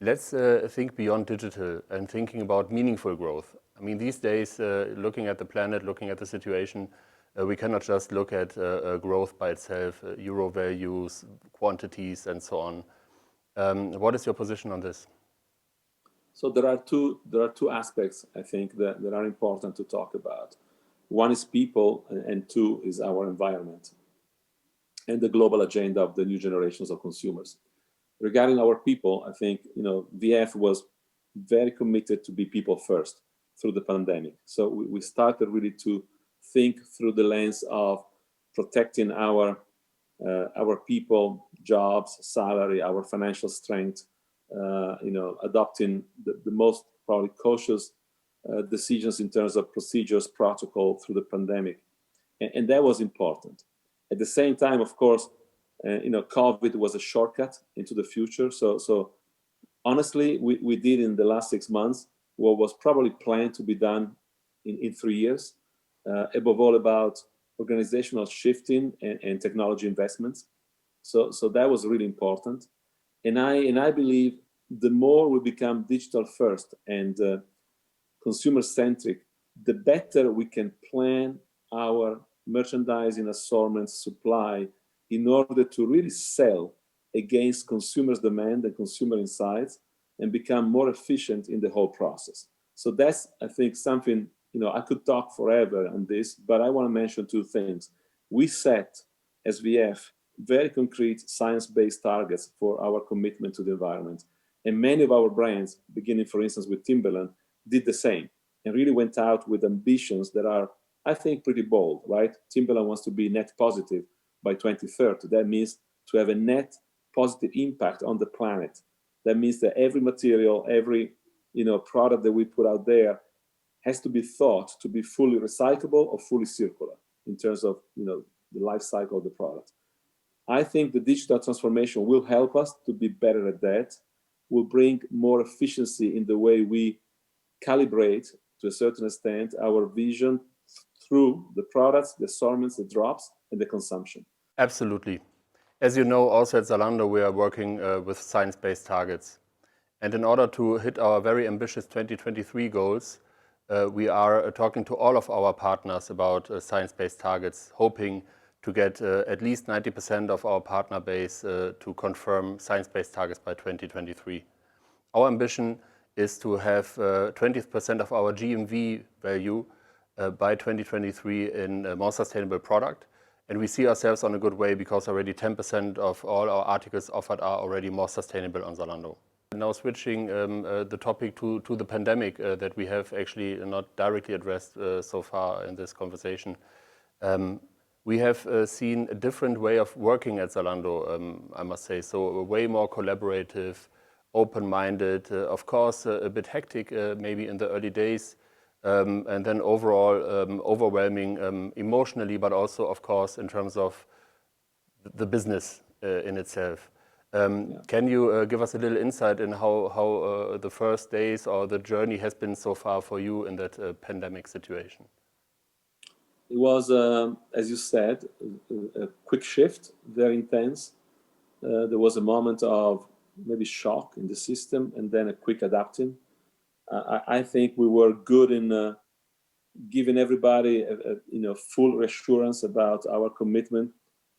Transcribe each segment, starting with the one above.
Let's think beyond digital and thinking about meaningful growth. I mean, these days, looking at the planet, looking at the situation, we cannot just look at growth by itself, euro values, quantities, and so on. What is your position on this? So there are two aspects, I think, that are important to talk about. One is people, and two is our environment and the global agenda of the new generations of consumers. Regarding our people, I think VF was very committed to be people first through the pandemic. So we started really to think through the lens of protecting our people, jobs, salary, our financial strength. Adopting the most probably cautious decisions in terms of procedures, protocol through the pandemic, and that was important. At the same time, of course, COVID was a shortcut into the future. So honestly, we did in the last 6 months what was probably planned to be done in 3 years, above all about organizational shifting and technology investments. So that was really important. And I believe the more we become digital first and consumer centric, the better we can plan our merchandising, assortment, supply in order to really sell against consumers' demand and consumer insights and become more efficient in the whole process. So that's, I think, something, I could talk forever on this, but I want to mention two things. We set, as VF, very concrete science-based targets for our commitment to the environment. And many of our brands, beginning, for instance, with Timberland, did the same and really went out with ambitions that are, I think, pretty bold, right? Timberland wants to be net positive by 2030. That means to have a net positive impact on the planet. That means that every material, every product that we put out there has to be thought to be fully recyclable or fully circular in terms of the life cycle of the product. I think the digital transformation will help us to be better at that, will bring more efficiency in the way we calibrate, to a certain extent, our vision through the products, the assortments, the drops, and the consumption. Absolutely. As you know, also at Zalando, we are working with science-based targets. And in order to hit our very ambitious 2023 goals, we are talking to all of our partners about science-based targets, hoping to get at least 90% of our partner base to confirm science-based targets by 2023. Our ambition is to have 20% of our GMV value by 2023 in a more sustainable product. And we see ourselves on a good way because already 10% of all our articles offered are already more sustainable on Zalando. Now switching the topic to the pandemic that we have actually not directly addressed so far in this conversation. We have seen a different way of working at Zalando, I must say. So way more collaborative, open-minded, of course, a bit hectic maybe in the early days, and then overall overwhelming emotionally, but also, of course, in terms of the business in itself. Can you give us a little insight in how the first days or the journey has been so far for you in that pandemic situation? It was, as you said, a quick shift, very intense. There was a moment of maybe shock in the system and then a quick adapting. I think we were good in giving everybody full reassurance about our commitment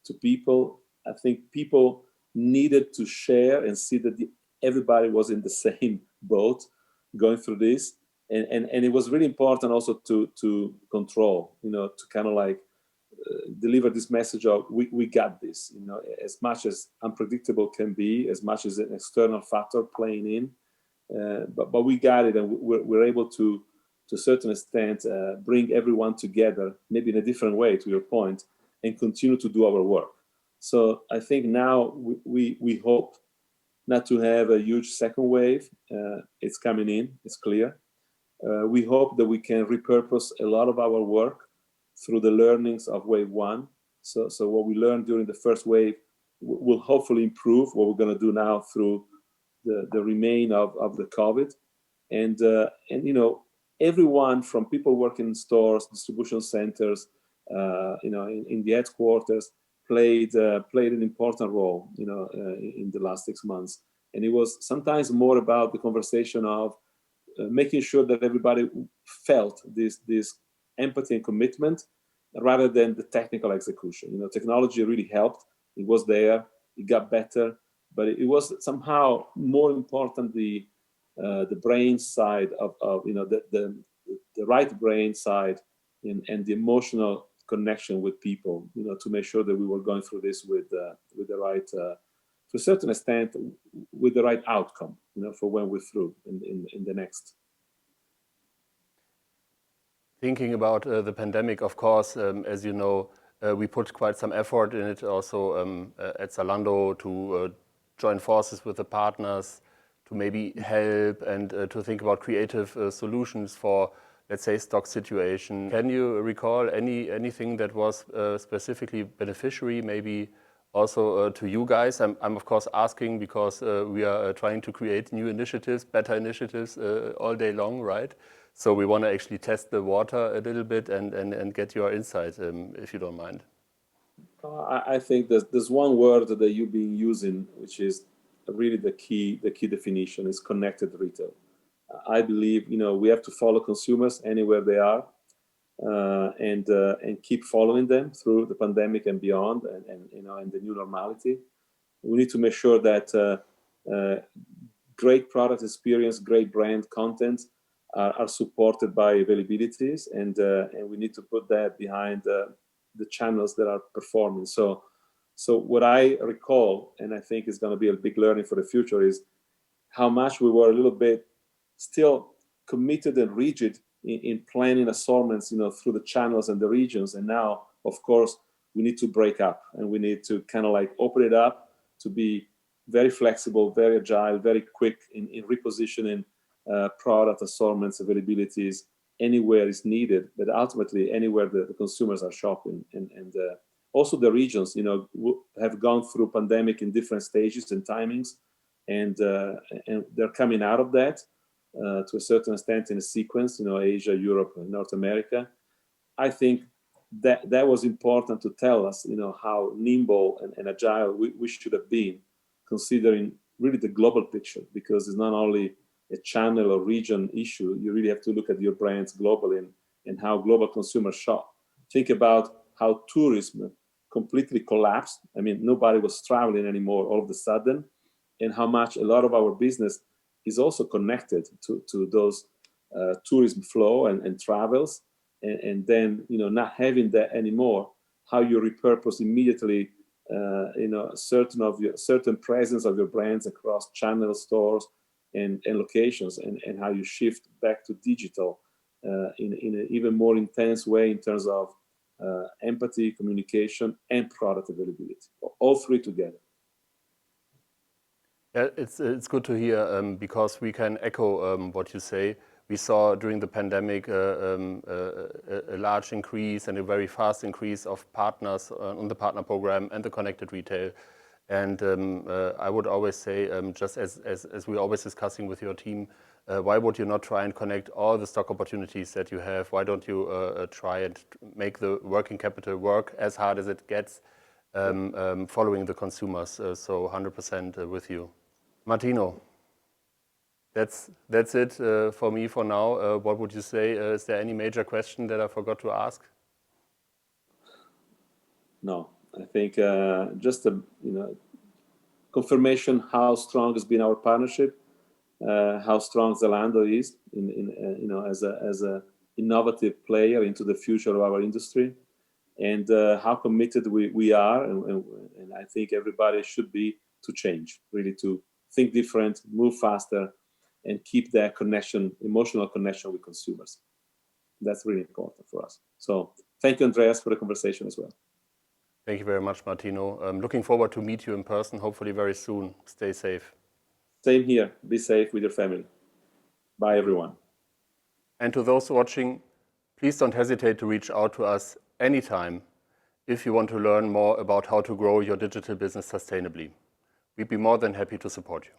to people. I think people needed to share and see that everybody was in the same boat going through this. And it was really important also to control, to kind of like deliver this message of we got this, as much as unpredictable can be, as much as an external factor playing in, but we got it, and we're able to a certain extent, bring everyone together, maybe in a different way, to your point, and continue to do our work. So I think now we hope not to have a huge second wave. It's coming in, it's clear. We hope that we can repurpose a lot of our work through the learnings of wave one. So what we learned during the first wave will hopefully improve what we're going to do now through the remain of the COVID. And everyone from people working in stores, distribution centers, in the headquarters played an important role, in the last 6 months. And it was sometimes more about the conversation of making sure that everybody felt this empathy and commitment rather than the technical execution. You know, technology really helped. It was there, it got better, but it was somehow more important the brain side of you know, the right brain side and the emotional connection with people, you know, to make sure that we were going through this with the right, to a certain extent, with the right outcome, you know, for when we're through in the next. Thinking about the pandemic, of course, as you know, we put quite some effort in it also at Zalando to join forces with the partners to maybe help and to think about creative solutions for, let's say, stock situation. Can you recall anything that was specifically beneficiary, maybe also to you guys? I'm of course asking because we are trying to create new initiatives, better initiatives all day long, right? So we want to actually test the water a little bit and get your insight, if you don't mind. I think there's one word that you've been using, which is really the key definition, is connected retail. I believe, you know, we have to follow consumers anywhere they are, and keep following them through the pandemic and beyond, and you know, and the new normality. We need to make sure that great product experience, great brand content are supported by availabilities, and we need to put that behind the channels that are performing. So what I recall, and I think is going to be a big learning for the future, is how much we were a little bit still committed and rigid in planning assortments, you know, through the channels and the regions. And now, of course, we need to break up, and we need to kind of like open it up to be very flexible, very agile, very quick in repositioning product assortments, availabilities anywhere is needed, but ultimately anywhere the consumers are shopping. And also the regions, you know, have gone through pandemic in different stages and timings, and they're coming out of that to a certain extent in a sequence, you know, Asia, Europe, and North America. I think that was important to tell us, you know, how nimble and agile we should have been, considering really the global picture, because it's not only a channel or region issue. You really have to look at your brands globally and how global consumers shop. Think about how tourism completely collapsed. I mean, nobody was traveling anymore all of a sudden, and how much a lot of our business is also connected to those tourism flow and travels, and then, you know, not having that anymore, how you repurpose immediately, you know, certain presence of your brands across channel stores and locations, and how you shift back to digital in an even more intense way in terms of empathy, communication, and product availability, all three together. Yeah, it's good to hear because we can echo what you say. We saw during the pandemic a large increase and a very fast increase of partners on the partner program and the connected retail. And I would always say, just as we're always discussing with your team, why would you not try and connect all the stock opportunities that you have? Why don't you try and make the working capital work as hard as it gets, following the consumers? So 100% with you. Martino, that's it for me for now. What would you say? Is there any major question that I forgot to ask? No, I think just a confirmation how strong has been our partnership, how strong Zalando is as a innovative player into the future of our industry, and how committed we are, and I think everybody should be to change, really to think different, move faster, and keep that connection, emotional connection with consumers. That's really important for us. So thank you, Andreas, for the conversation as well. Thank you very much, Martino. I'm looking forward to meet you in person, hopefully very soon. Stay safe. Same here. Be safe with your family. Bye, everyone. And to those watching, please don't hesitate to reach out to us anytime if you want to learn more about how to grow your digital business sustainably. We'd be more than happy to support you.